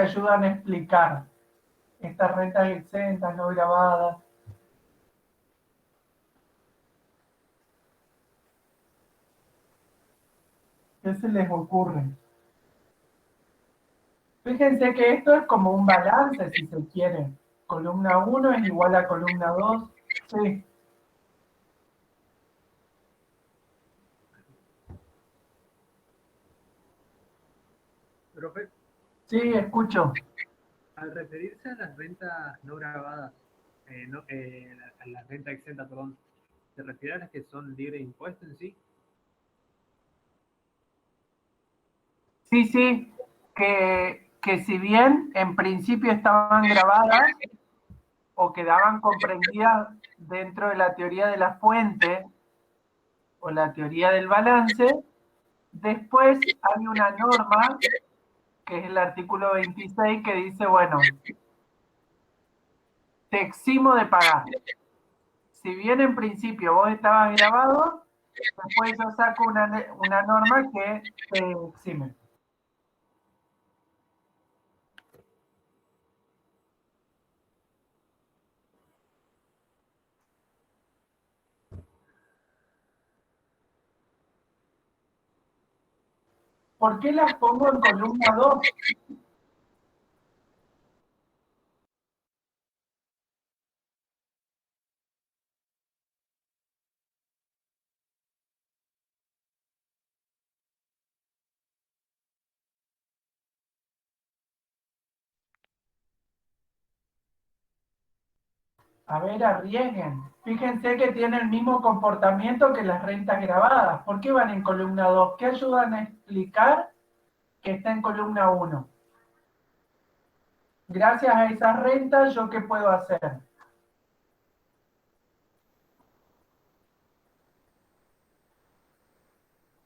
ayudan a explicar estas rentas exentas, no grabadas. ¿Qué se les ocurre? Fíjense que esto es como un balance, si se quiere. Columna 1 es igual a columna 2. Sí. Profe, Sí, escucho. al referirse a las rentas no grabadas, a la renta exenta, perdón, ¿se refiere a las que son libres de impuestos en sí? Sí, sí, que si bien en principio estaban grabadas o quedaban comprendidas dentro de la teoría de la fuente o la teoría del balance, después hay una norma, que es el artículo 26, que dice, bueno, te eximo de pagar. Si bien en principio vos estabas grabado, después yo saco una norma que te exime. ¿Por qué las pongo en columna 2? A ver, arriesguen. Fíjense que tiene el mismo comportamiento que las rentas grabadas. ¿Por qué van en columna 2? ¿Qué ayudan a explicar que está en columna 1? Gracias a esas rentas, ¿yo qué puedo hacer?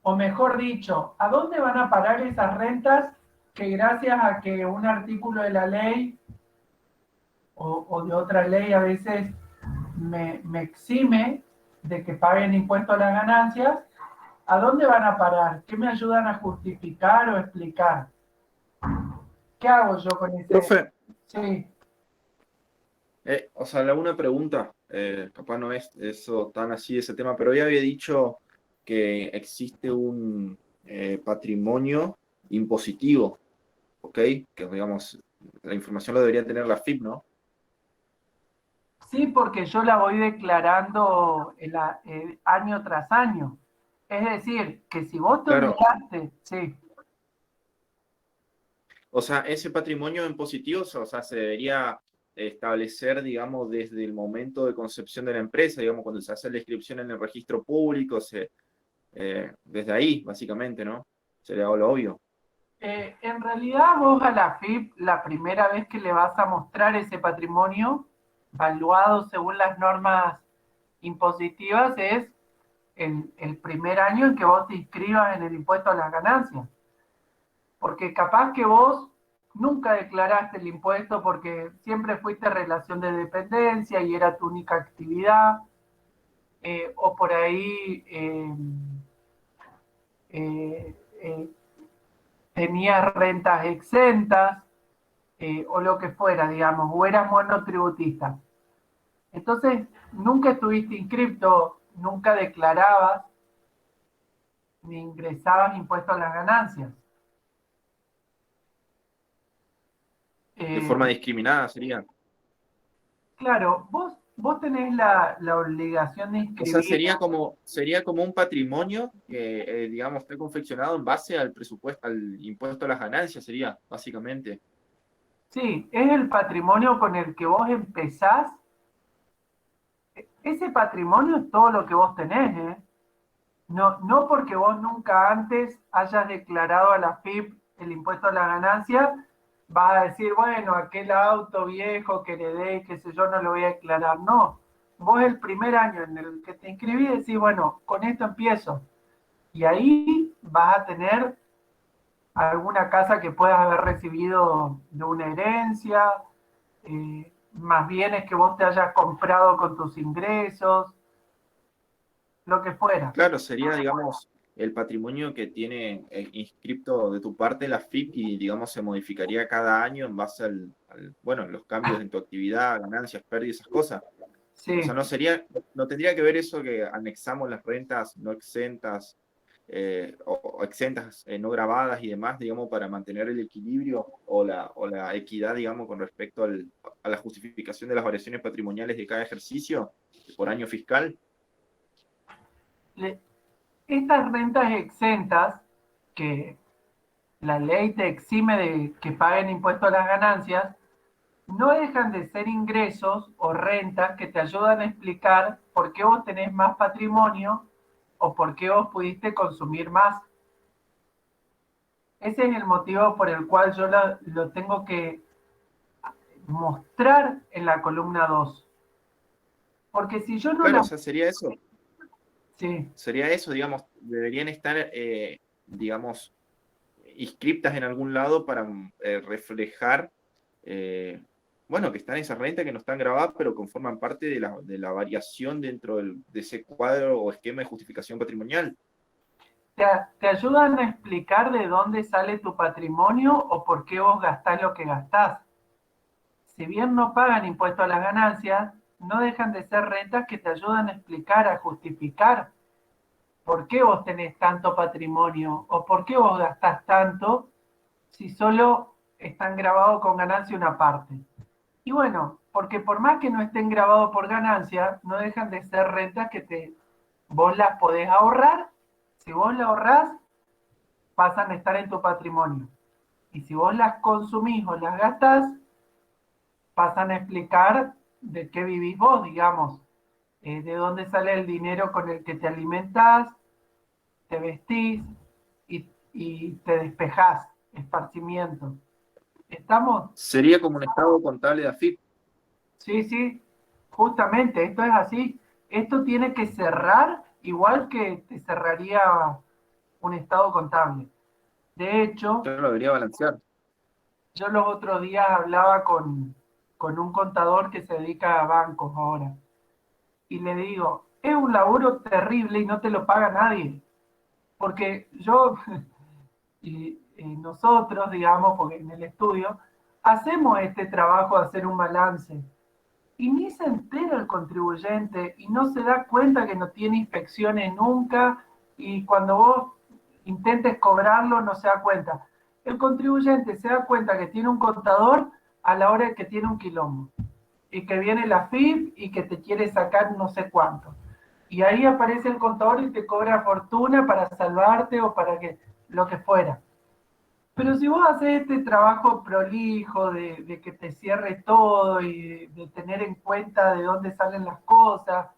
O mejor dicho, ¿a dónde van a parar esas rentas que gracias a que un artículo de la ley o de otra ley a veces me exime de que paguen impuestos a las ganancias? ¿A dónde van a parar? ¿Qué me ayudan a justificar o explicar? ¿Qué hago yo con ese? Profe, Sí, o sea, le hago una pregunta, capaz no es eso tan así ese tema, pero ya había dicho que existe un patrimonio impositivo, ¿ok? Que digamos, la información lo debería tener la FIP, ¿no? sí, porque yo la voy declarando año tras año. Es decir, que si vos te Claro, olvidaste, sí, o sea, ese patrimonio impositivo, o sea, se debería establecer, digamos, desde el momento de concepción de la empresa, digamos, cuando se hace la inscripción en el registro público, desde ahí, básicamente, ¿no? Sería lo obvio. En realidad vos a la FIP, la primera vez que le vas a mostrar ese patrimonio, valuado según las normas impositivas, es el primer año en que vos te inscribas en el impuesto a las ganancias. Porque capaz que vos nunca declaraste el impuesto porque siempre fuiste relación de dependencia y era tu única actividad, o por ahí eh, eh, tenías rentas exentas, o lo que fuera, digamos, o eras monotributista. Entonces, nunca estuviste inscripto, nunca declarabas ni ingresabas impuestos a las ganancias. De Eh, forma discriminada sería. claro, vos tenés la obligación de O sea, inscribir. sería como un patrimonio que, digamos, está confeccionado en base al presupuesto, al impuesto a las ganancias, sería, básicamente. Sí, es el patrimonio con el que vos empezás. Ese patrimonio es todo lo que vos tenés, ¿eh? No, no porque vos nunca antes hayas declarado a la FIP el impuesto a la ganancia, vas a decir, bueno, aquel auto viejo que heredé, qué sé yo, no lo voy a declarar. No, vos el primer año en el que te inscribís decís, bueno, con esto empiezo. Y ahí vas a tener alguna casa que puedas haber recibido de una herencia, más bienes que vos te hayas comprado con tus ingresos, lo que fuera. Claro, sería, digamos, el patrimonio que tiene inscripto de tu parte la FIP y, digamos, se modificaría cada año en base bueno, los cambios en tu actividad, ganancias, pérdidas, esas cosas. O sea, Sí, no tendría que ver eso que anexamos las rentas no exentas o exentas, no grabadas y demás, digamos, para mantener el equilibrio o la equidad, digamos, con respecto a la justificación de las variaciones patrimoniales de cada ejercicio por año fiscal. le- estas rentas exentas que la ley te exime de que paguen impuesto a las ganancias, no dejan de ser ingresos o rentas que te ayudan a explicar por qué vos tenés más patrimonio o por qué vos pudiste consumir más. Ese es el motivo por el cual yo lo tengo que mostrar en la columna 2. Porque si yo no Claro, o la... sea, Sí, sería eso, digamos, deberían estar, digamos, inscriptas en algún lado para reflejar, eh, bueno, que están esas rentas que no están grabadas, pero conforman parte de la variación dentro de ese cuadro o esquema de justificación patrimonial. te ayudan a explicar de dónde sale tu patrimonio o por qué vos gastás lo que gastás. Si bien no pagan impuesto a las ganancias, no dejan de ser rentas que te ayudan a explicar, a justificar por qué vos tenés tanto patrimonio o por qué vos gastás tanto si solo están grabados con ganancia una parte. Y bueno, porque por más que no estén grabados por ganancia, no dejan de ser rentas que vos las podés ahorrar. Si vos las ahorrás, pasan a estar en tu patrimonio. Y si vos las consumís o las gastás, pasan a explicar de qué vivís vos, digamos, de dónde sale el dinero con el que te alimentás, te vestís y te despejás, esparcimiento. ¿Estamos? Sería como un estado contable de AFIP. Sí, sí, justamente, esto es así. Esto tiene que cerrar igual que te cerraría un estado contable. De hecho, Yo lo debería balancear. yo los otros días hablaba con un contador que se dedica a bancos ahora y le digo, es un laburo terrible y no te lo paga nadie. Porque yo y nosotros, digamos, porque en el estudio, hacemos este trabajo de hacer un balance. Y ni se entera el contribuyente y no se da cuenta que no tiene inspecciones nunca y cuando vos intentes cobrarlo no se da cuenta. El contribuyente se da cuenta que tiene un contador a la hora de que tiene un quilombo y que viene la FIP y que te quiere sacar no sé cuánto. Y ahí aparece el contador y te cobra fortuna para salvarte o para que lo que fuera. Pero si vos haces este trabajo prolijo de que te cierre todo y de tener en cuenta de dónde salen las cosas,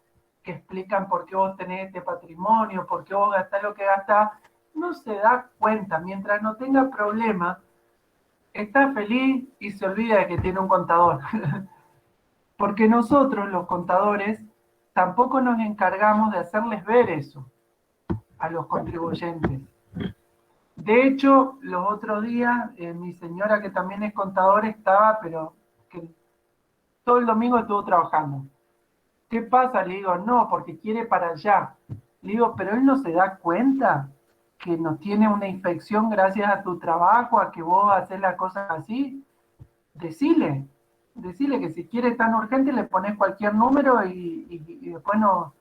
que explican por qué vos tenés este patrimonio, por qué vos gastás lo que gastás, no se da cuenta. Mientras no tenga problema, está feliz y se olvida de que tiene un contador. Porque nosotros, los contadores, tampoco nos encargamos de hacerles ver eso a los contribuyentes. De hecho, los otros días, mi señora, que también es contadora, estaba, pero que todo el domingo estuvo trabajando. ¿Qué pasa? Le digo, no, porque quiere para allá. Le digo, pero él no se da cuenta que no tiene una inspección gracias a tu trabajo, a que vos haces las cosas así. Decile, decile que si quiere tan urgente le pones cualquier número y después no,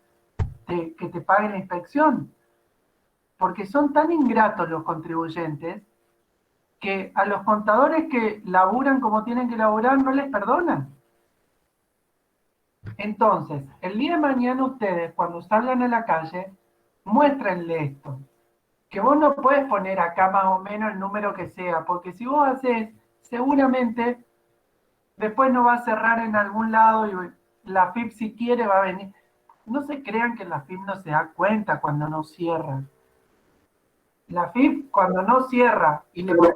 que te pague la inspección. Porque son tan ingratos los contribuyentes que a los contadores que laburan como tienen que laburar no les perdonan. Entonces, el día de mañana ustedes, cuando salgan a la calle, muéstrenle esto. Que vos no puedes poner acá más o menos el número que sea, porque si vos haces, seguramente después no va a cerrar en algún lado y la FIP si quiere va a venir. No se crean que la FIP no se da cuenta cuando no cierra. La FIP cuando no cierra y le Pero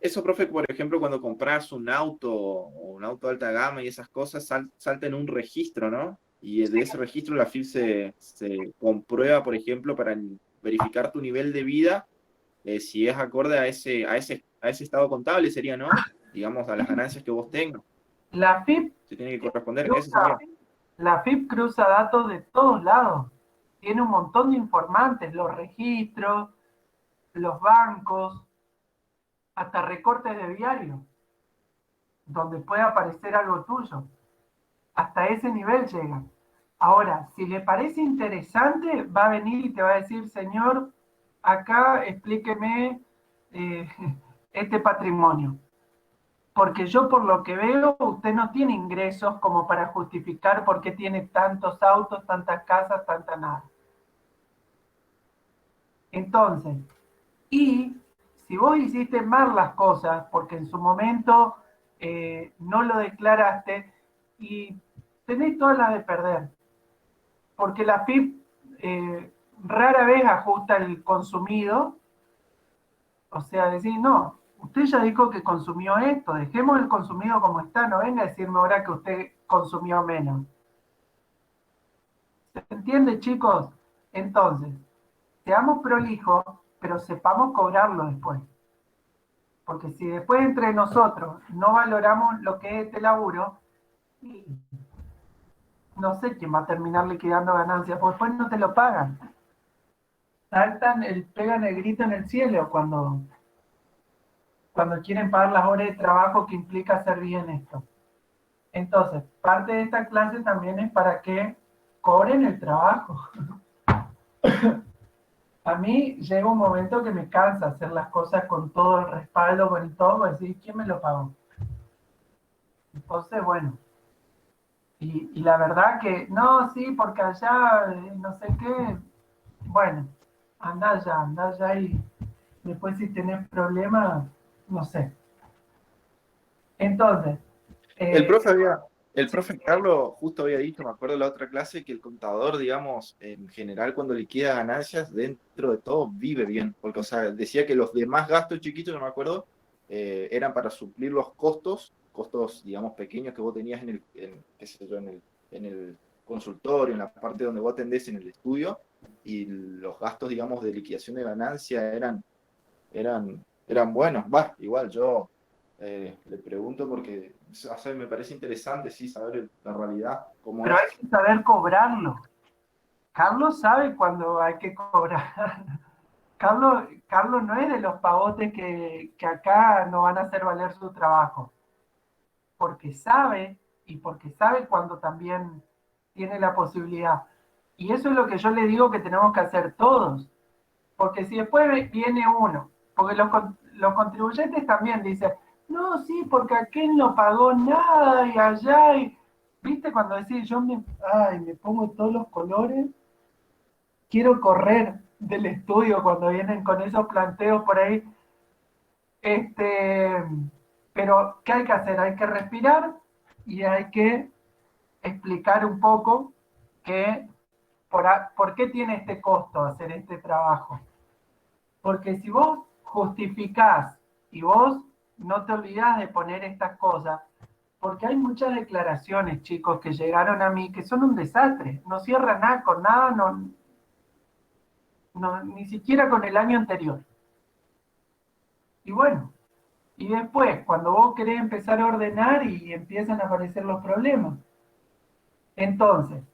eso, profe, por ejemplo, cuando compras un auto o un auto de alta gama y esas cosas, salta en un registro, ¿no? Y de ese registro la FIP se comprueba, por ejemplo, para verificar tu nivel de vida, si es acorde a ese estado contable, sería, ¿no? Digamos, a las ganancias que vos tengas. la FIP Se tiene que corresponder, eso cruza, sería. la FIP cruza datos de todos lados. tiene un montón de informantes, los registros, los bancos, hasta recortes de diario, donde puede aparecer algo tuyo. Hasta ese nivel llega. Ahora, si le parece interesante, va a venir y te va a decir, señor, acá explíqueme este patrimonio. Porque yo por lo que veo, usted no tiene ingresos como para justificar por qué tiene tantos autos, tantas casas, tanta nada. Entonces, y si vos hiciste mal las cosas, porque en su momento no lo declaraste, y tenés todas las de perder. Porque la FIP rara vez ajusta el consumido, o sea, decir, no, usted ya dijo que consumió esto, dejemos el consumido como está, no venga a decirme ahora que usted consumió menos. ¿Se entiende, chicos? Entonces, seamos prolijos, pero sepamos cobrarlo después. Porque si después entre nosotros no valoramos lo que es este laburo, no sé quién va a terminar liquidando ganancias, porque después no te lo pagan. Pegan el grito en el cielo cuando quieren pagar las horas de trabajo que implica hacer bien esto. Entonces, parte de esta clase también es para que cobren el trabajo. A mí llega un momento que me cansa hacer las cosas con todo el respaldo, con todo, pues decir, ¿quién me lo pagó? Entonces, bueno, y la verdad que, no, sí, porque allá, no sé qué, bueno, anda allá y después si tenés problemas, no sé. Entonces, El profe había, el sí, profe Carlos justo había dicho, me acuerdo de la otra clase, que el contador, digamos, en general cuando liquida ganancias, dentro de todo vive bien, porque, o sea, decía que los demás gastos chiquitos, no me acuerdo, eran para suplir los costos, digamos, pequeños que vos tenías qué sé yo, en el consultorio, en la parte donde vos atendés en el estudio, y los gastos, digamos, de liquidación de ganancia eran buenos. Va, igual yo le pregunto porque o sea, me parece interesante, sí, saber la realidad, cómo pero es. hay que saber cobrarlo. Carlos sabe cuándo hay que cobrar. Carlos no es de los pavotes que acá no van a hacer valer su trabajo, porque sabe y porque sabe cuando también tiene la posibilidad. Y eso es lo que yo le digo que tenemos que hacer todos, porque si después viene uno, porque los contribuyentes también dicen, no, sí, porque aquel no pagó nada y allá, y, viste, cuando decís, me pongo todos los colores, quiero correr del estudio cuando vienen con esos planteos por ahí. Este, pero, ¿qué hay que hacer? Hay que respirar y hay que explicar un poco que por qué tiene este costo hacer este trabajo. Porque si vos justificás y vos no te olvidás de poner estas cosas, porque hay muchas declaraciones, chicos, que llegaron a mí que son un desastre, no cierran nada con nada, ni siquiera con el año anterior. Y bueno, y después, cuando vos querés empezar a ordenar y empiezan a aparecer los problemas. Entonces,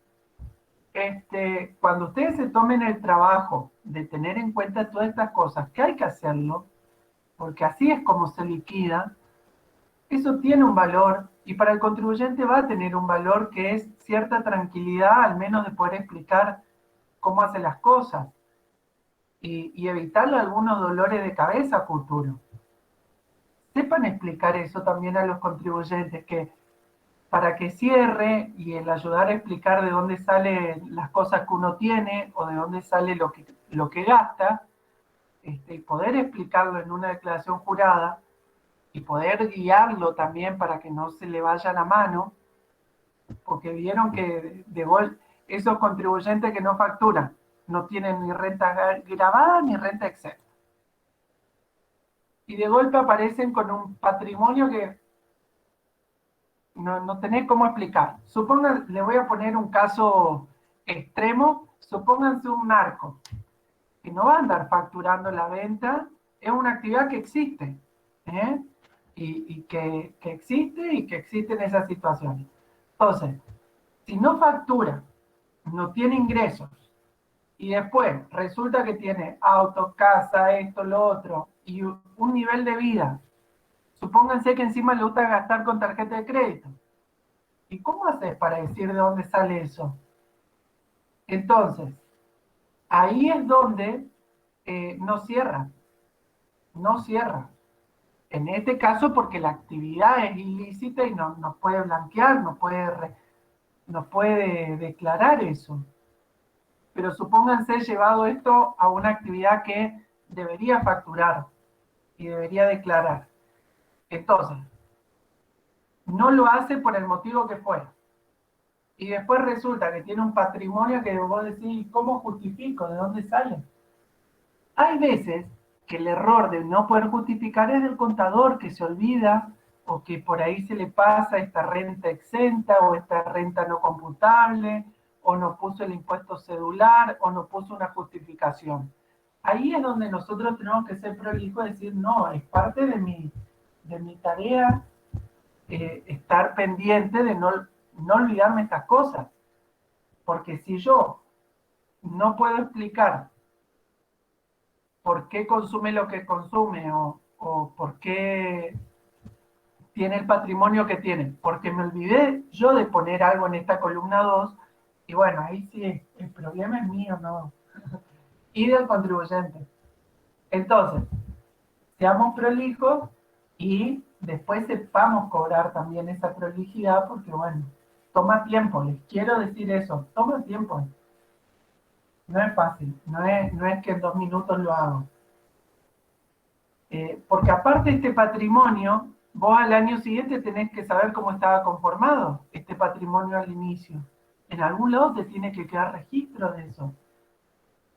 cuando ustedes se tomen el trabajo de tener en cuenta todas estas cosas, que hay que hacerlo, porque así es como se liquida, eso tiene un valor y para el contribuyente va a tener un valor que es cierta tranquilidad, al menos de poder explicar cómo hace las cosas y evitarle algunos dolores de cabeza futuro. Sepan explicar eso también a los contribuyentes, que para que cierre y el ayudar a explicar de dónde salen las cosas que uno tiene o de dónde sale lo que gasta, y poder explicarlo en una declaración jurada y poder guiarlo también para que no se le vaya la mano, porque vieron que esos contribuyentes que no facturan no tienen ni renta grabada ni renta exenta. Y de golpe aparecen con un patrimonio que no tenés cómo explicar. Supongan, le voy a poner un caso extremo, supónganse un narco, que no va a andar facturando la venta, es una actividad que existe, ¿eh? Y que existe y que existen esas situaciones. Entonces, si no factura, no tiene ingresos, y después resulta que tiene auto, casa, esto, lo otro, y un nivel de vida. Supónganse que encima le gusta gastar con tarjeta de crédito. ¿Y cómo haces para decir de dónde sale eso? Entonces, ahí es donde no cierra. No cierra. En este caso porque la actividad es ilícita y no nos puede blanquear, no puede declarar eso. Pero supónganse llevado esto a una actividad que debería facturar y debería declarar. Entonces, no lo hace por el motivo que fuera. Y después resulta que tiene un patrimonio que vos decís, ¿cómo justifico? ¿De dónde sale? Hay veces que el error de no poder justificar es del contador que se olvida o que por ahí se le pasa esta renta exenta o esta renta no computable o no puso el impuesto cedular o no puso una justificación. Ahí es donde nosotros tenemos que ser prolijos y decir, no, es parte de mi tarea estar pendiente de no olvidarme estas cosas. Porque si yo no puedo explicar por qué consume lo que consume o por qué tiene el patrimonio que tiene, porque me olvidé yo de poner algo en esta columna 2, y bueno, ahí sí, el problema es mío, no, y del contribuyente. Entonces, seamos prolijos y después sepamos cobrar también esa prolijidad, porque bueno, toma tiempo, les quiero decir eso, toma tiempo. No es fácil, no es que en 2 minutos lo hago. Porque aparte de este patrimonio, vos al año siguiente tenés que saber cómo estaba conformado este patrimonio al inicio. En algún lado te tiene que quedar registro de eso.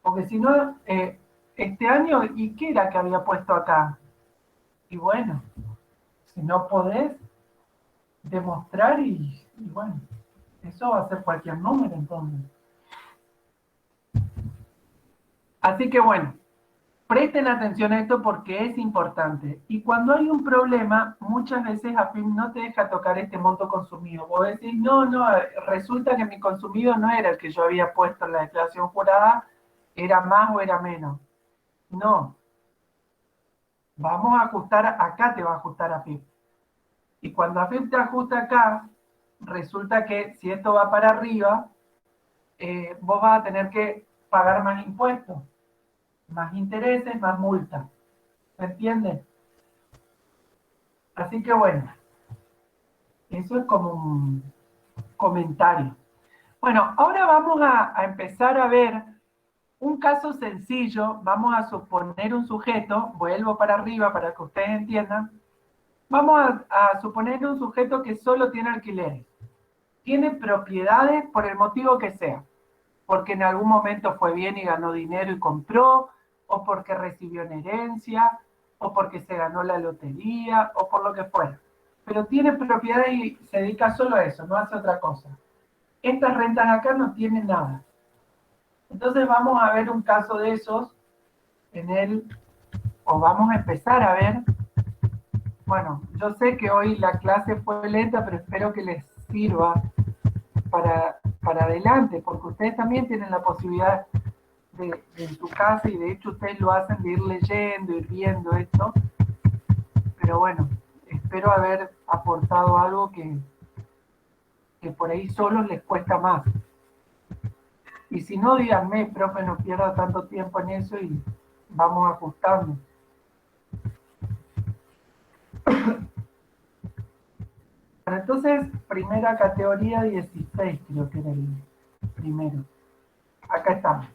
Porque si no, este año, ¿y qué era que había puesto acá? Y bueno, si no podés demostrar y bueno, eso va a ser cualquier número entonces. Así que bueno, presten atención a esto porque es importante. Y cuando hay un problema, muchas veces AFIP no te deja tocar este monto consumido. Vos decís, no, resulta que mi consumido no era el que yo había puesto en la declaración jurada, era más o era menos. No. Vamos a ajustar, acá te va a ajustar AFIP. Y cuando AFIP te ajusta acá, resulta que si esto va para arriba, vos vas a tener que pagar más impuestos, más intereses, más multas. ¿Se entiende? Así que bueno, eso es como un comentario. Bueno, ahora vamos a empezar a ver un caso sencillo. Vamos a suponer un sujeto, vuelvo para arriba para que ustedes entiendan. Vamos a suponer un sujeto que solo tiene alquileres. Tiene propiedades por el motivo que sea. Porque en algún momento fue bien y ganó dinero y compró, o porque recibió una herencia, o porque se ganó la lotería, o por lo que fuera. Pero tiene propiedades y se dedica solo a eso, no hace otra cosa. Estas rentas acá no tienen nada. Entonces vamos a ver un caso de esos o vamos a empezar a ver. Bueno, yo sé que hoy la clase fue lenta, pero espero que les sirva para adelante, porque ustedes también tienen la posibilidad de en su casa, y de hecho ustedes lo hacen, de ir leyendo, ir viendo esto. Pero bueno, espero haber aportado algo que por ahí solos les cuesta más. Y si no, díganme, profe, no pierda tanto tiempo en eso y vamos ajustando. Bueno, entonces, primera categoría 16, creo que era el primero. Acá estamos.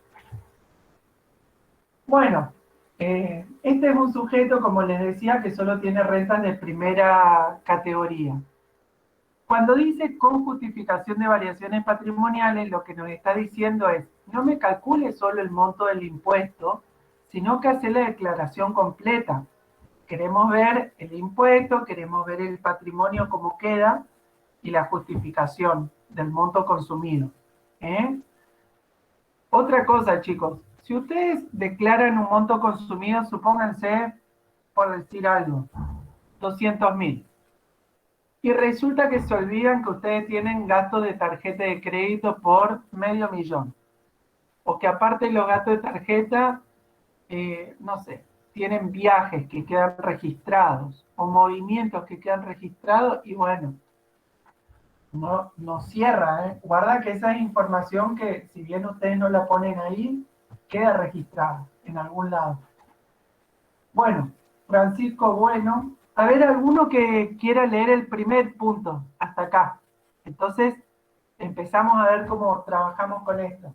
Bueno, este es un sujeto, como les decía, que solo tiene rentas de primera categoría. Cuando dice con justificación de variaciones patrimoniales, lo que nos está diciendo es, no me calcule solo el monto del impuesto, sino que hace la declaración completa. Queremos ver el impuesto, queremos ver el patrimonio cómo queda y la justificación del monto consumido. Otra cosa, chicos, si ustedes declaran un monto consumido, supónganse, por decir algo, 200.000. Y resulta que se olvidan que ustedes tienen gasto de tarjeta de crédito por $500.000. o que aparte de los gastos de tarjeta, no sé, tienen viajes que quedan registrados o movimientos que quedan registrados y bueno, no cierra, ¿eh? Guarda que esa es información que si bien ustedes no la ponen ahí, queda registrada en algún lado. Bueno, Francisco, bueno, a ver, alguno que quiera leer el primer punto hasta acá. Entonces, empezamos a ver cómo trabajamos con esto.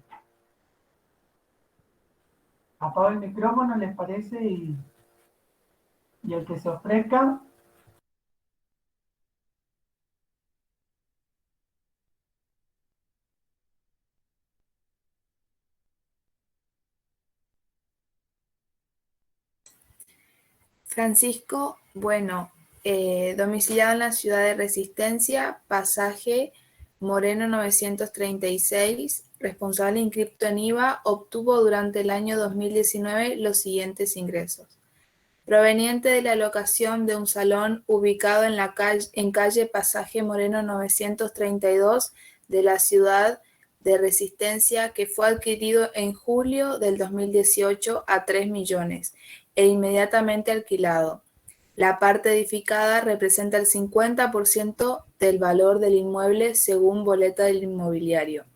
Apago el micrófono, ¿les parece? Y el que se ofrezca. Francisco, bueno, domiciliado en la ciudad de Resistencia, pasaje Moreno 936, responsable inscripto en IVA, obtuvo durante el año 2019 los siguientes ingresos. Proveniente de la locación de un salón ubicado en calle Pasaje Moreno 932 de la ciudad de Resistencia, que fue adquirido en julio del 2018 a 3 millones e inmediatamente alquilado. La parte edificada representa el 50% del valor del inmueble según boleta del inmobiliario.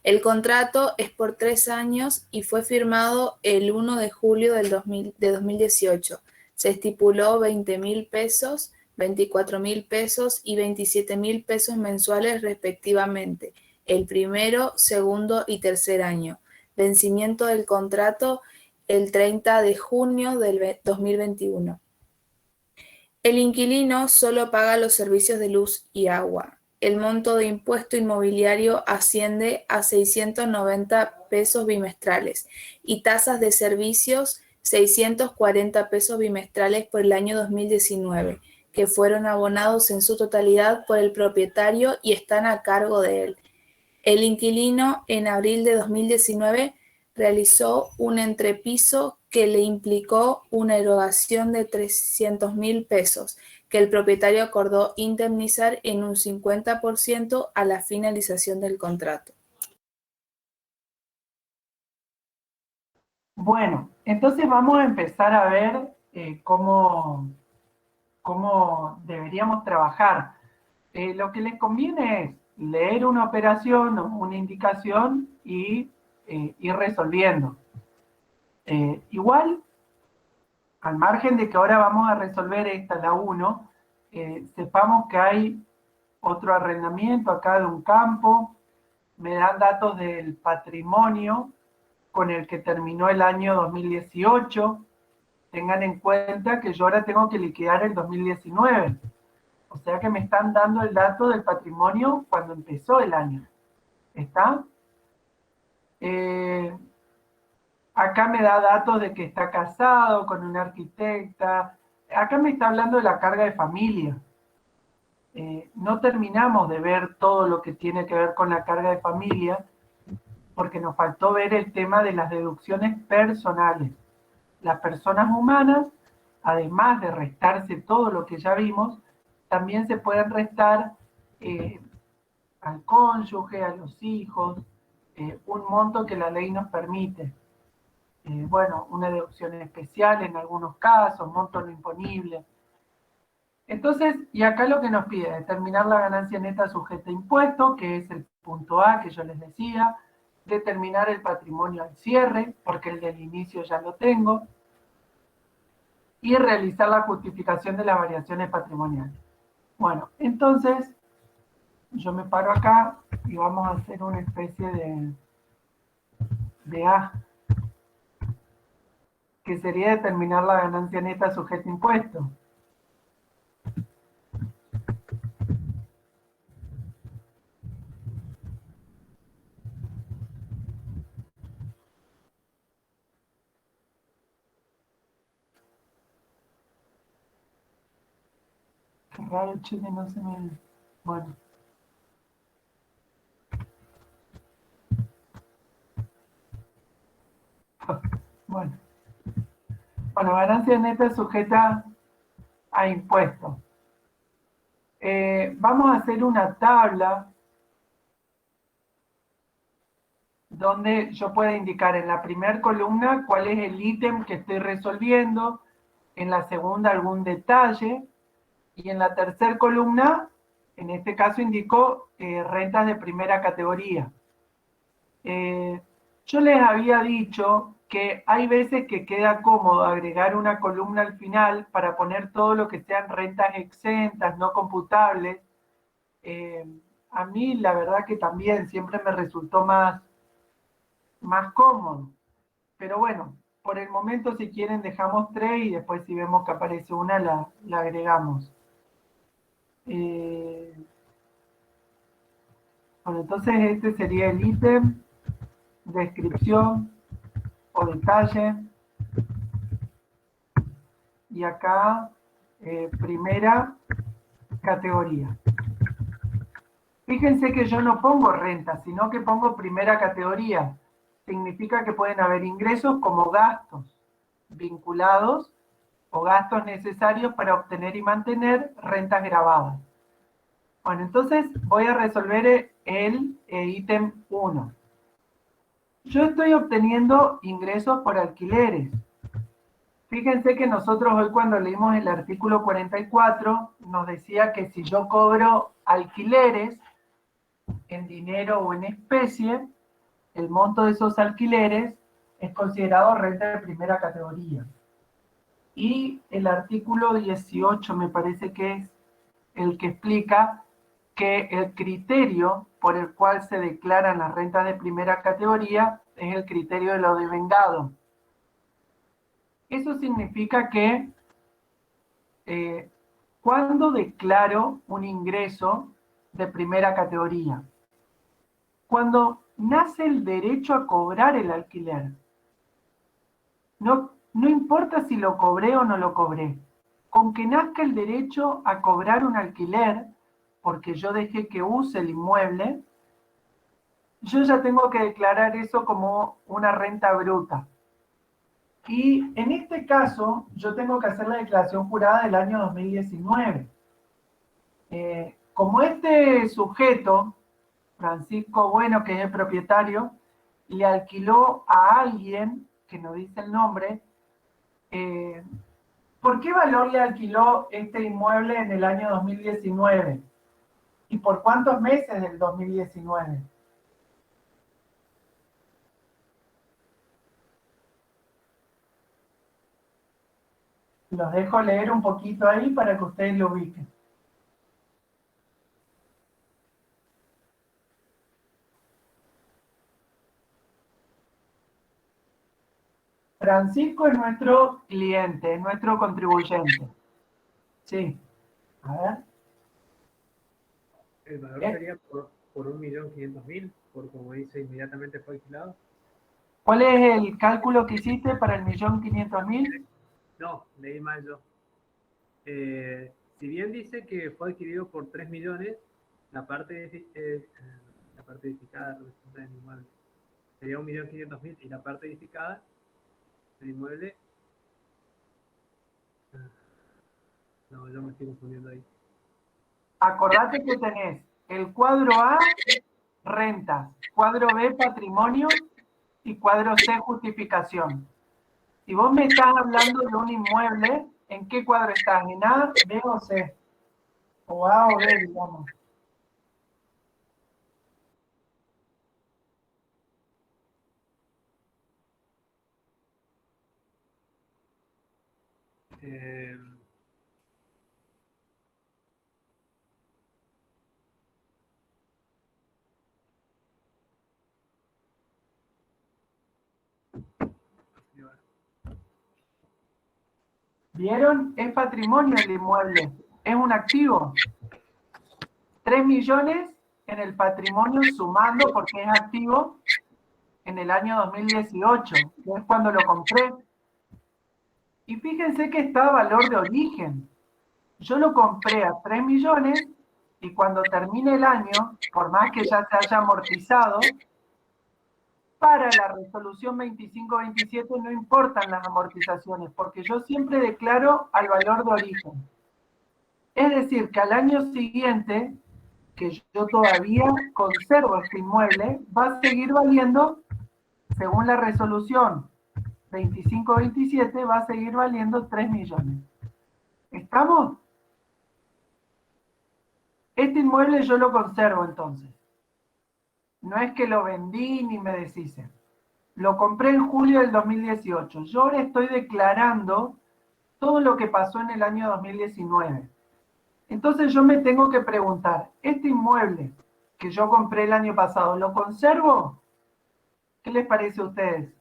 El contrato es por 3 años y fue firmado el 1 de julio de 2018. Se estipuló 20.000 pesos, 24.000 pesos y 27.000 pesos mensuales respectivamente, el primero, segundo y tercer año. Vencimiento del contrato el 30 de junio del 2021. El inquilino solo paga los servicios de luz y agua. El monto de impuesto inmobiliario asciende a 690 pesos bimestrales y tasas de servicios 640 pesos bimestrales por el año 2019, que fueron abonados en su totalidad por el propietario y están a cargo de él. El inquilino en abril de 2019 realizó un entrepiso que le implicó una erogación de 300.000 pesos, que el propietario acordó indemnizar en un 50% a la finalización del contrato. Bueno, entonces vamos a empezar a ver cómo deberíamos trabajar. Lo que les conviene es leer una operación o una indicación y ir resolviendo. Igual, al margen de que ahora vamos a resolver esta, la 1, sepamos que hay otro arrendamiento acá de un campo, me dan datos del patrimonio con el que terminó el año 2018, tengan en cuenta que yo ahora tengo que liquidar el 2019, o sea que me están dando el dato del patrimonio cuando empezó el año, ¿está? Acá me da datos de que está casado con una arquitecta. Acá me está hablando de la carga de familia. No terminamos de ver todo lo que tiene que ver con la carga de familia porque nos faltó ver el tema de las deducciones personales. Las personas humanas, además de restarse todo lo que ya vimos, también se pueden restar al cónyuge, a los hijos, un monto que la ley nos permite. Bueno, una deducción especial en algunos casos, monto no imponible. Entonces, y acá lo que nos pide, determinar la ganancia neta sujeta a impuesto, que es el punto A que yo les decía, determinar el patrimonio al cierre, porque el del inicio ya lo tengo, y realizar la justificación de las variaciones patrimoniales. Bueno, entonces, yo me paro acá y vamos a hacer una especie de A, que sería determinar la ganancia neta sujeta a impuesto. Qué raro, che, que no se me... Bueno. Bueno. Bueno, ganancia neta sujeta a impuestos. Vamos a hacer una tabla donde yo pueda indicar en la primera columna cuál es el ítem que estoy resolviendo, en la segunda algún detalle, y en la tercera columna, en este caso indico rentas de primera categoría. Yo les había dicho que hay veces que queda cómodo agregar una columna al final para poner todo lo que sean rentas exentas, no computables. A mí la verdad que también siempre me resultó más cómodo. Pero bueno, por el momento si quieren dejamos 3 y después si vemos que aparece una la agregamos. Bueno, entonces este sería el ítem, descripción o detalle. Y acá, primera categoría. Fíjense que yo no pongo renta, sino que pongo primera categoría. Significa que pueden haber ingresos como gastos vinculados o gastos necesarios para obtener y mantener rentas grabadas. Bueno, entonces voy a resolver el ítem 1. Yo estoy obteniendo ingresos por alquileres. Fíjense que nosotros hoy cuando leímos el artículo 44 nos decía que si yo cobro alquileres en dinero o en especie, el monto de esos alquileres es considerado renta de primera categoría. Y el artículo 18 me parece que es el que explica que el criterio por el cual se declaran las rentas de primera categoría es el criterio de lo devengado. Eso significa que ¿cuándo declaro un ingreso de primera categoría? Cuando nace el derecho a cobrar el alquiler. No importa si lo cobré o no lo cobré. Con que nazca el derecho a cobrar un alquiler, porque yo dejé que use el inmueble, yo ya tengo que declarar eso como una renta bruta. Y en este caso, yo tengo que hacer la declaración jurada del año 2019. Como este sujeto, Francisco Bueno, que es el propietario, le alquiló a alguien, que no dice el nombre, ¿por qué valor le alquiló este inmueble en el año 2019? ¿Y por cuántos meses del 2019? Los dejo leer un poquito ahí para que ustedes lo ubiquen. Francisco es nuestro cliente, es nuestro contribuyente. Sí. A ver. El valor sería por 1.500.000, por como dice, inmediatamente fue alquilado. ¿Cuál es el cálculo que hiciste para el 1.500.000? No, leí mal yo. Si bien dice que fue adquirido por 3 millones, la parte edificada del inmueble sería 1.500.000 y la parte edificada del inmueble. No, yo me estoy confundiendo ahí. Acordate que tenés el cuadro A, rentas, cuadro B, patrimonio, y cuadro C, justificación. Si vos me estás hablando de un inmueble, ¿en qué cuadro estás? ¿En A, B o C? O A o B, digamos. ¿Vieron? Es patrimonio el inmueble. Es un activo. 3 millones en el patrimonio sumando porque es activo en el año 2018, que es cuando lo compré. Y fíjense que está a valor de origen. Yo lo compré a 3 millones y cuando termine el año, por más que ya se haya amortizado, para la resolución 2527 no importan las amortizaciones, porque yo siempre declaro al valor de origen. Es decir, que al año siguiente, que yo todavía conservo este inmueble, va a seguir valiendo según la resolución 2527, va a seguir valiendo 3 millones. ¿Estamos? Este inmueble yo lo conservo entonces. No es que lo vendí ni me deshice. Lo compré en julio del 2018. Yo ahora estoy declarando todo lo que pasó en el año 2019. Entonces yo me tengo que preguntar, ¿este inmueble que yo compré el año pasado, lo conservo? ¿Qué les parece a ustedes?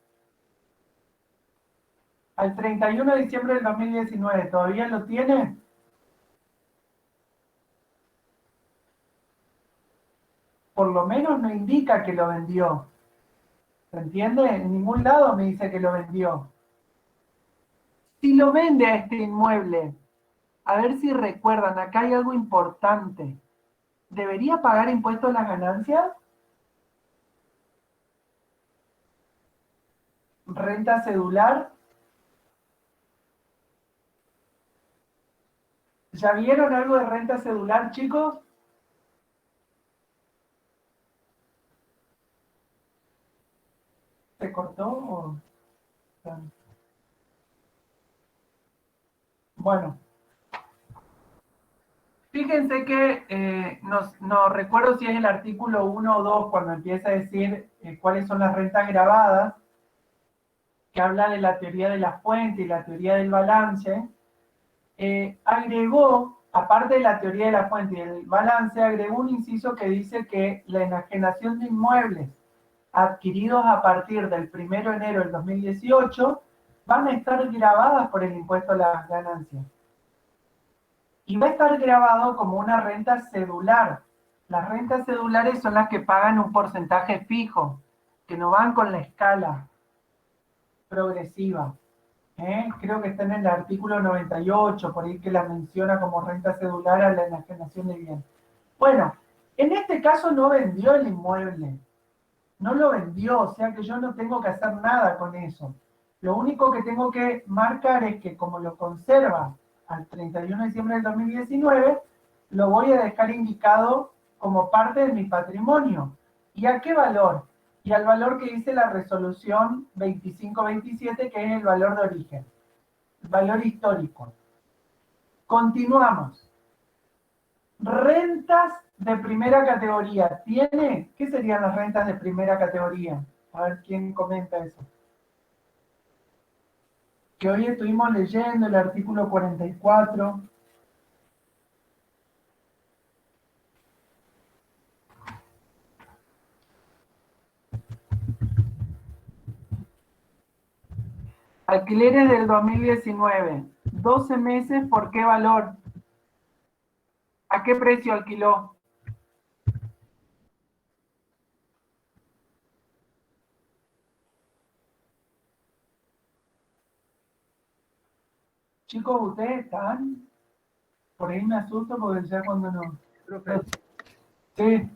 Al 31 de diciembre del 2019, ¿todavía lo tiene? Por lo menos me indica que lo vendió. ¿Se entiende? En ningún lado me dice que lo vendió. Si lo vende a este inmueble, a ver si recuerdan, acá hay algo importante. ¿Debería pagar impuestos a las ganancias? ¿Renta cedular? ¿Ya vieron algo de renta cedular, chicos? ¿Se cortó o...? Bueno, fíjense que no recuerdo si es el artículo 1 o 2 cuando empieza a decir cuáles son las rentas grabadas, que habla de la teoría de la fuente y la teoría del balance. Agregó, aparte de la teoría de la fuente y el balance, agregó un inciso que dice que la enajenación de inmuebles adquiridos a partir del 1 de enero del 2018 van a estar grabadas por el impuesto a las ganancias. Y va a estar grabado como una renta cedular. Las rentas cedulares son las que pagan un porcentaje fijo, que no van con la escala progresiva. Creo que está en el artículo 98, por ahí que la menciona como renta cedular a la enajenación de bien. Bueno, en este caso no vendió el inmueble, no lo vendió, o sea que yo no tengo que hacer nada con eso. Lo único que tengo que marcar es que como lo conserva al 31 de diciembre del 2019, lo voy a dejar indicado como parte de mi patrimonio. ¿Y a qué valor? Y al valor que dice la resolución 2527, que es el valor de origen, el valor histórico. Continuamos. Rentas de primera categoría. ¿Tiene? ¿Qué serían las rentas de primera categoría? A ver quién comenta eso. Que hoy estuvimos leyendo el artículo 44. Alquileres del 2019. 12 meses, ¿por qué valor? ¿A qué precio alquiló? Chicos, ¿ustedes están? Por ahí me asusto porque ya cuando no... Profe, Sí.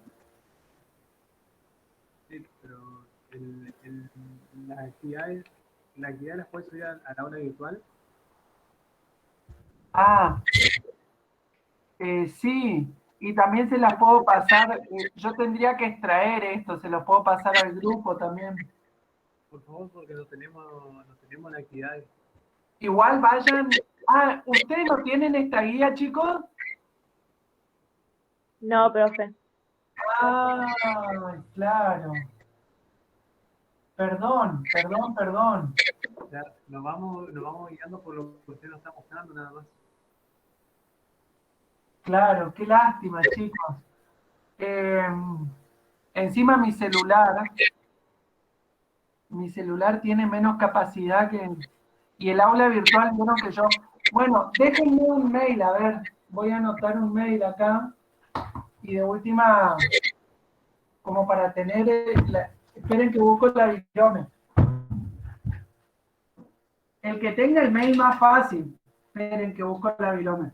sí, pero las actividades las puedes subir al aula virtual. Ah, sí. Y también se las puedo pasar, yo tendría que extraer esto, se los puedo pasar al grupo también. Por favor, porque no tenemos las actividades. Igual vayan... Ah, ¿ustedes no tienen esta guía, chicos? No, profe. Ah, claro. Perdón. O sea, nos vamos guiando por lo que usted nos está mostrando nada más. Claro, qué lástima, chicos. Encima mi celular tiene menos capacidad que... Y el aula virtual menos que yo. Bueno, déjenme un mail, a ver. Voy a anotar un mail acá. Y de última, como para tener... esperen que busco la virome. El que tenga el mail más fácil. Esperen que busco la virome.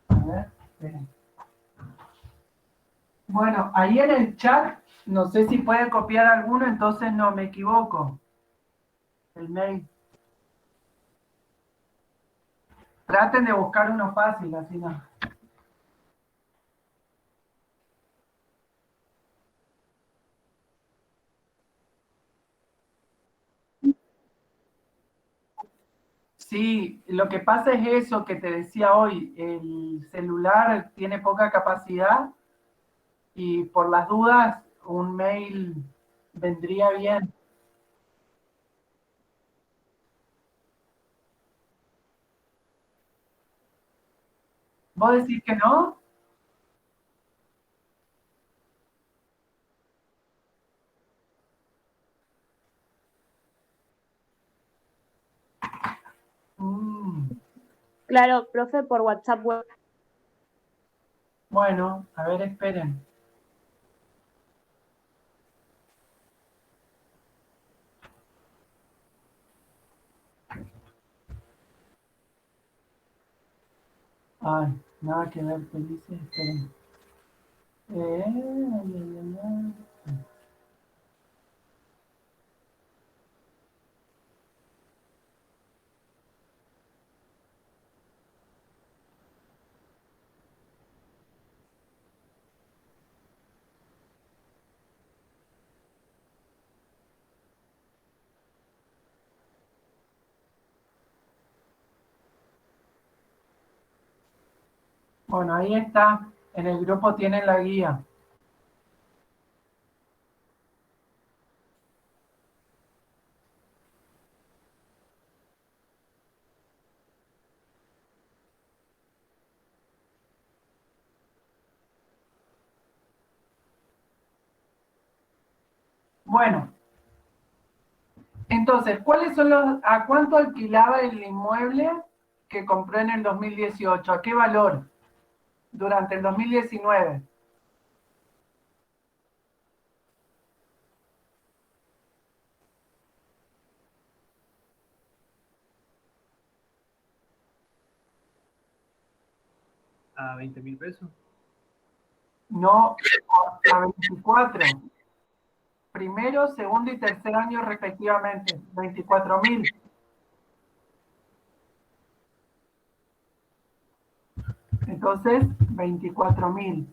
A ver. Esperen. Bueno, ahí en el chat, no sé si puede copiar alguno, entonces no me equivoco. El mail. Traten de buscar uno fácil, así no. Sí, lo que pasa es eso que te decía hoy, el celular tiene poca capacidad y por las dudas un mail vendría bien. ¿Vos decís que no? Mm, Claro, profe, por WhatsApp web. bueno, a ver, esperen. Ay, nada que ver, felices, esperen. Ay, ay, ay. Bueno, ahí está. En el grupo tienen la guía. Bueno, entonces, ¿a cuánto alquilaba el inmueble que compró en el 2018? ¿A qué valor? Durante el 2019. A 20.000 pesos. No, a 24. Primero, segundo y tercer año respectivamente. 24.000. Entonces, 24.000.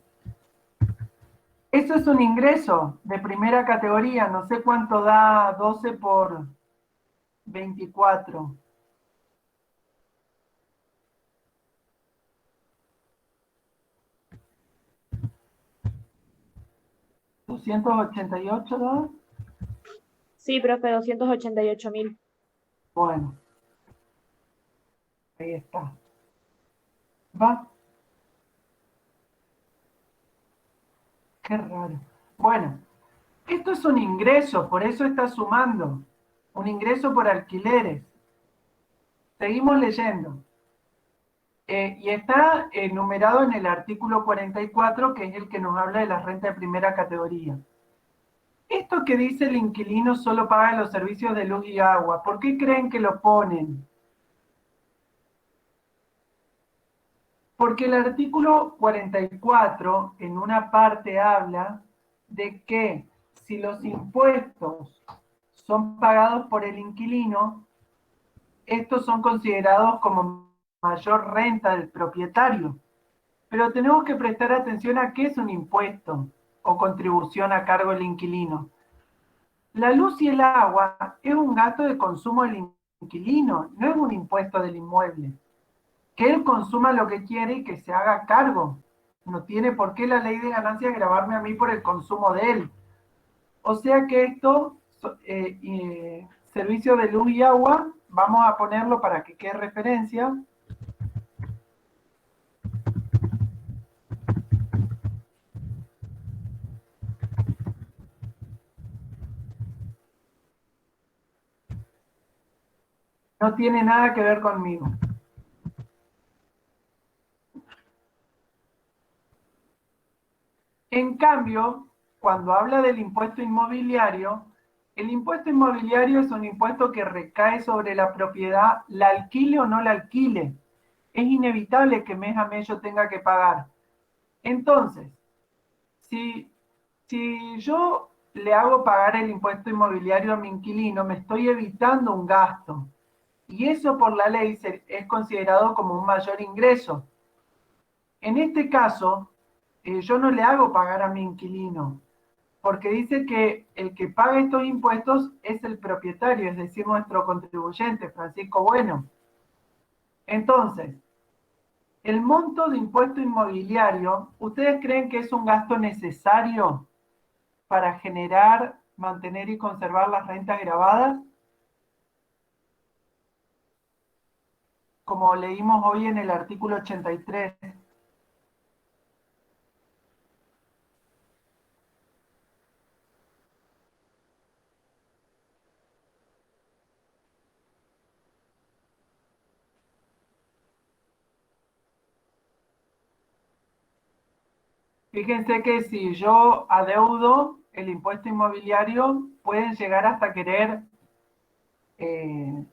Eso es un ingreso de primera categoría. No sé cuánto da 12 por 24. ¿288 da? Sí, profe, 288.000. Bueno, ahí está. ¿Va? Qué raro. Bueno, esto es un ingreso, por eso está sumando. Un ingreso por alquileres. Seguimos leyendo. Y está enumerado en el artículo 44, que es el que nos habla de la renta de primera categoría. Esto que dice el inquilino solo paga los servicios de luz y agua, ¿por qué creen que lo ponen? Porque el artículo 44 en una parte habla de que si los impuestos son pagados por el inquilino, estos son considerados como mayor renta del propietario. Pero tenemos que prestar atención a qué es un impuesto o contribución a cargo del inquilino. La luz y el agua es un gasto de consumo del inquilino, no es un impuesto del inmueble. Que él consuma lo que quiere y que se haga cargo. No tiene por qué la ley de ganancia gravarme a mí por el consumo de él. O sea que esto, servicio de luz y agua, vamos a ponerlo para que quede referencia. No tiene nada que ver conmigo. En cambio, cuando habla del impuesto inmobiliario, el impuesto inmobiliario es un impuesto que recae sobre la propiedad, la alquile o no la alquile. Es inevitable que mes a mes yo tenga que pagar. Entonces, si yo le hago pagar el impuesto inmobiliario a mi inquilino, me estoy evitando un gasto. Y eso por la ley es considerado como un mayor ingreso. En este caso, yo no le hago pagar a mi inquilino, porque dice que el que paga estos impuestos es el propietario, es decir, nuestro contribuyente, Francisco Bueno. Entonces, el monto de impuesto inmobiliario, ¿ustedes creen que es un gasto necesario para generar, mantener y conservar las rentas grabadas? Como leímos hoy en el artículo 83. Fíjense que si yo adeudo el impuesto inmobiliario, pueden llegar hasta querer eh,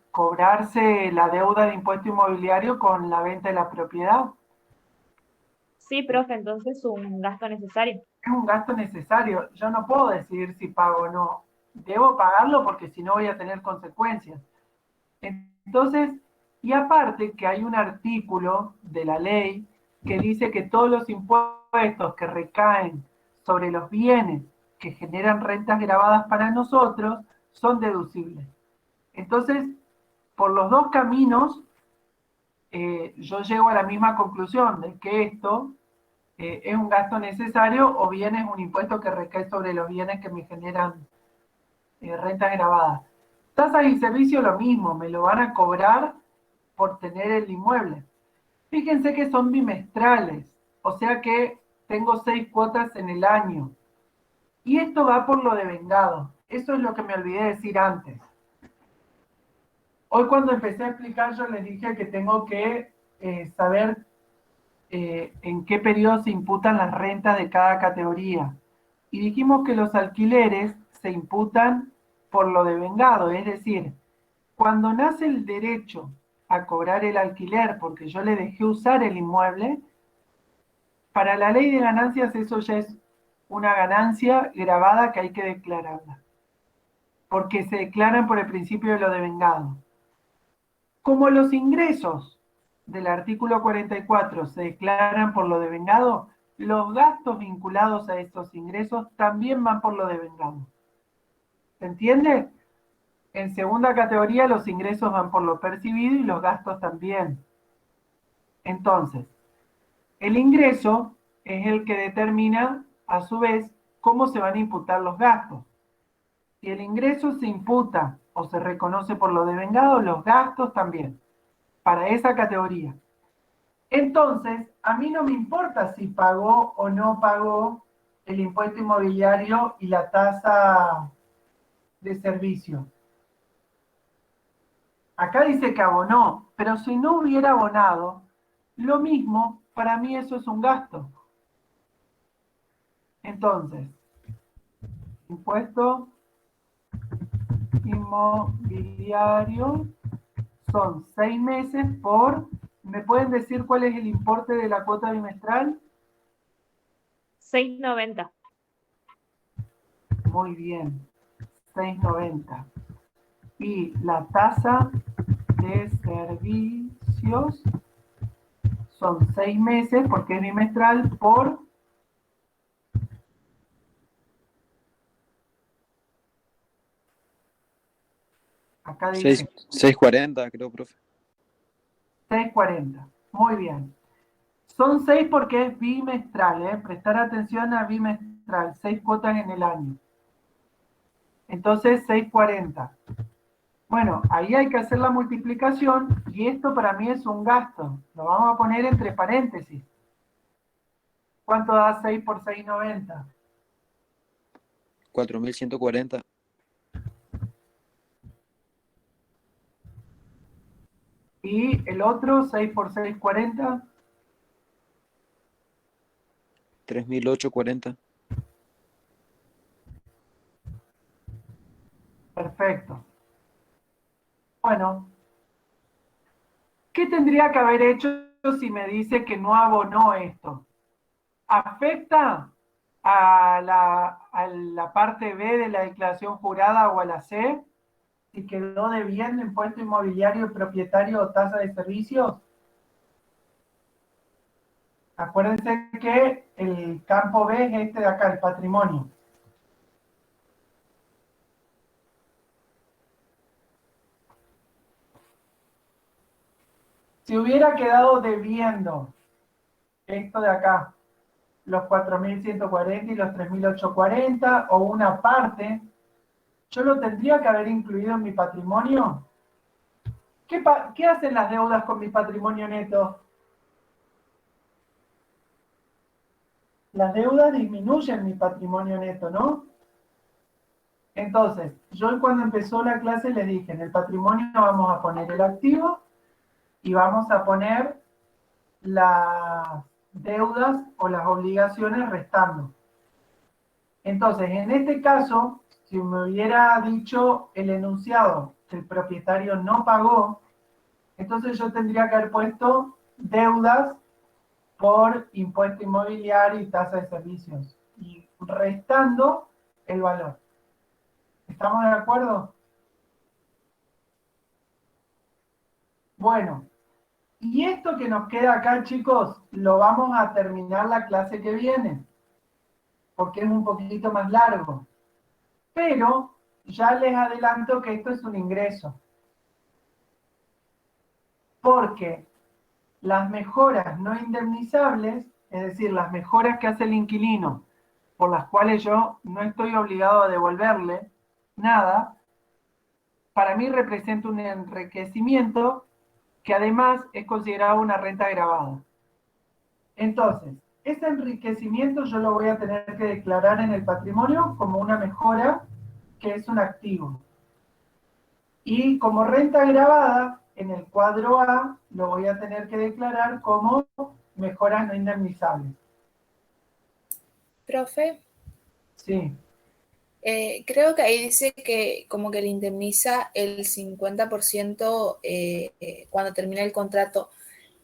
cobrarse la deuda de impuesto inmobiliario con la venta de la propiedad. Sí, profe, entonces un gasto necesario. Es un gasto necesario. Yo no puedo decidir si pago o no. Debo pagarlo porque si no voy a tener consecuencias. Entonces, y aparte que hay un artículo de la ley que dice que todos los impuestos que recaen sobre los bienes que generan rentas grabadas para nosotros son deducibles. Entonces, por los dos caminos, yo llego a la misma conclusión de que esto es un gasto necesario o bien es un impuesto que recae sobre los bienes que me generan rentas grabadas. Tasas y servicios lo mismo, me lo van a cobrar por tener el inmueble. Fíjense que son bimestrales, o sea que tengo 6 cuotas en el año. Y esto va por lo devengado. Eso es lo que me olvidé decir antes. Hoy cuando empecé a explicar yo les dije que tengo que saber en qué periodo se imputan las rentas de cada categoría. Y dijimos que los alquileres se imputan por lo devengado, es decir, cuando nace el derecho a cobrar el alquiler porque yo le dejé usar el inmueble, para la ley de ganancias eso ya es una ganancia grabada que hay que declararla, porque se declaran por el principio de lo devengado. Como los ingresos del artículo 44 se declaran por lo devengado, los gastos vinculados a estos ingresos también van por lo devengado. ¿Se entiende? En segunda categoría los ingresos van por lo percibido y los gastos también. Entonces, el ingreso es el que determina, a su vez, cómo se van a imputar los gastos. Si el ingreso se imputa o se reconoce por lo devengado, los gastos también, para esa categoría. Entonces, a mí no me importa si pagó o no pagó el impuesto inmobiliario y la tasa de servicio. Acá dice que abonó, pero si no hubiera abonado, lo mismo, para mí eso es un gasto. Entonces, impuesto inmobiliario son 6 meses por... ¿Me pueden decir cuál es el importe de la cuota bimestral? 6,90. Muy bien, 6,90. Y la tasa de servicios son 6 meses, porque es bimestral, por... Acá dice 6.40, creo, profe. 6,40. Muy bien. Son 6 porque es bimestral, ¿eh? Prestar atención a bimestral, 6 cuotas en el año. Entonces, 6,40. Bueno, ahí hay que hacer la multiplicación y esto para mí es un gasto. Lo vamos a poner entre paréntesis. ¿Cuánto da 6 por 6,90? 4.140. Y el otro, 6 por 6,40. 3.840. Perfecto. Bueno, ¿qué tendría que haber hecho si me dice que no abonó esto? ¿Afecta a la parte B de la declaración jurada o a la C? Si quedó debiendo impuesto inmobiliario, propietario o tasa de servicios. Acuérdense que el campo B es este de acá, el patrimonio. Si hubiera quedado debiendo esto de acá, los 4.140 y los 3.840 o una parte, ¿yo lo tendría que haber incluido en mi patrimonio? ¿Qué hacen las deudas con mi patrimonio neto? Las deudas disminuyen mi patrimonio neto, ¿no? Entonces, yo cuando empezó la clase les dije, en el patrimonio vamos a poner el activo y vamos a poner las deudas o las obligaciones restando. Entonces, en este caso, si me hubiera dicho el enunciado que el propietario no pagó, entonces yo tendría que haber puesto deudas por impuesto inmobiliario y tasa de servicios, y restando el valor. ¿Estamos de acuerdo? Bueno, y esto que nos queda acá, chicos, lo vamos a terminar la clase que viene, porque es un poquito más largo. Pero ya les adelanto que esto es un ingreso. Porque las mejoras no indemnizables, es decir, las mejoras que hace el inquilino, por las cuales yo no estoy obligado a devolverle nada, para mí representa un enriquecimiento que además es considerado una renta agravada. Entonces, ese enriquecimiento yo lo voy a tener que declarar en el patrimonio como una mejora que es un activo. Y como renta agravada, en el cuadro A lo voy a tener que declarar como mejoras no indemnizables. Profe, Sí, creo que ahí dice que como que le indemniza el 50% cuando termina el contrato.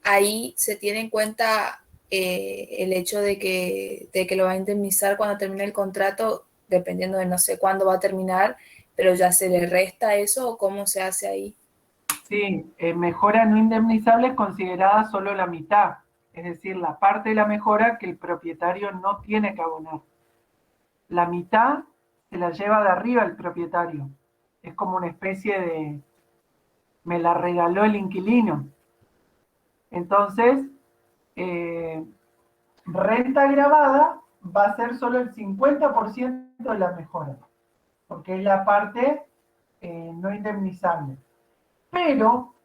Ahí se tiene en cuenta el hecho de que lo va a indemnizar cuando termine el contrato, dependiendo de no sé cuándo va a terminar, pero ya se le resta eso o cómo se hace ahí. sí, mejora no indemnizable es considerada solo la mitad, es decir, la parte de la mejora que el propietario no tiene que abonar. La mitad se la lleva de arriba el propietario. Es como una especie de, me la regaló el inquilino. Entonces, renta agravada va a ser solo el 50% de la mejora, porque es la parte no indemnizable. Pero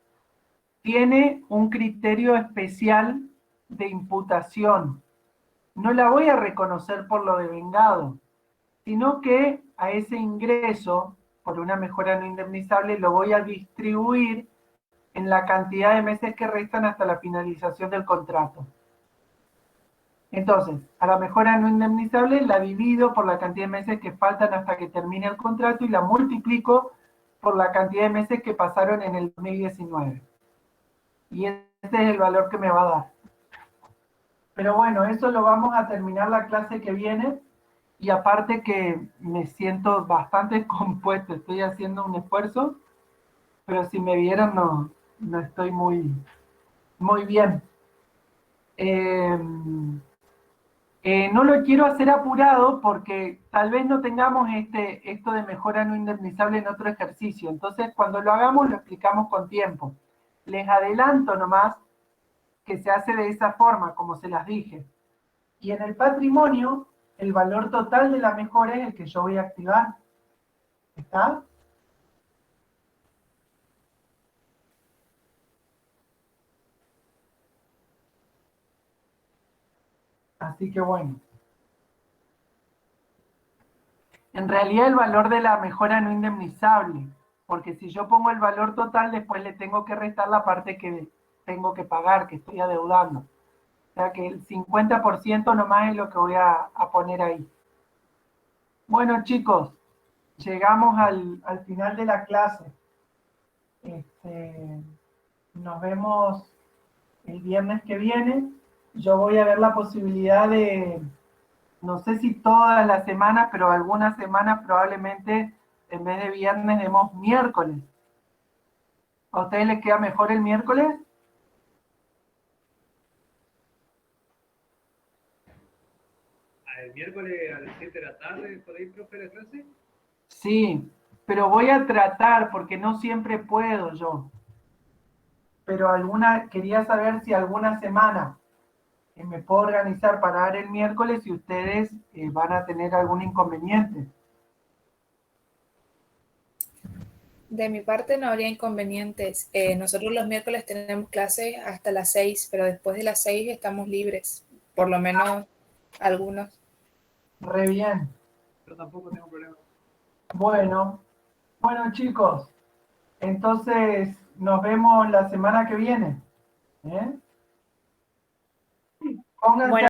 tiene un criterio especial de imputación. No la voy a reconocer por lo devengado, sino que a ese ingreso, por una mejora no indemnizable, lo voy a distribuir en la cantidad de meses que restan hasta la finalización del contrato. Entonces, a la mejora no indemnizable la divido por la cantidad de meses que faltan hasta que termine el contrato y la multiplico por la cantidad de meses que pasaron en el 2019. Y ese es el valor que me va a dar. Pero bueno, eso lo vamos a terminar la clase que viene. Y aparte que me siento bastante compuesto, estoy haciendo un esfuerzo, pero si me vieron no estoy muy bien. No lo quiero hacer apurado porque tal vez no tengamos esto de mejora no indemnizable en otro ejercicio. Entonces, cuando lo hagamos, lo explicamos con tiempo. Les adelanto nomás que se hace de esa forma, como se las dije. Y en el patrimonio, el valor total de la mejora es el que yo voy a activar. ¿Está? Así que bueno. En realidad el valor de la mejora no indemnizable, porque si yo pongo el valor total, después le tengo que restar la parte que tengo que pagar, que estoy adeudando. O sea que el 50% nomás es lo que voy a poner ahí. Bueno, chicos, llegamos al final de la clase. Nos vemos el viernes que viene. Yo voy a ver la posibilidad de, no sé si todas las semanas, pero algunas semanas probablemente en vez de viernes demos miércoles. ¿A ustedes les queda mejor el miércoles? El miércoles a las 7 de la tarde, por ahí, profe, la clase. Sí, pero voy a tratar porque no siempre puedo yo. Pero quería saber si alguna semana me puedo organizar para dar el miércoles y ustedes van a tener algún inconveniente. De mi parte no habría inconvenientes. Nosotros los miércoles tenemos clases hasta las 6, pero después de las 6 estamos libres, por lo menos algunos. Re bien. Yo tampoco tengo problema. Bueno, chicos, entonces nos vemos la semana que viene. ¿Eh? Pónganse Bueno.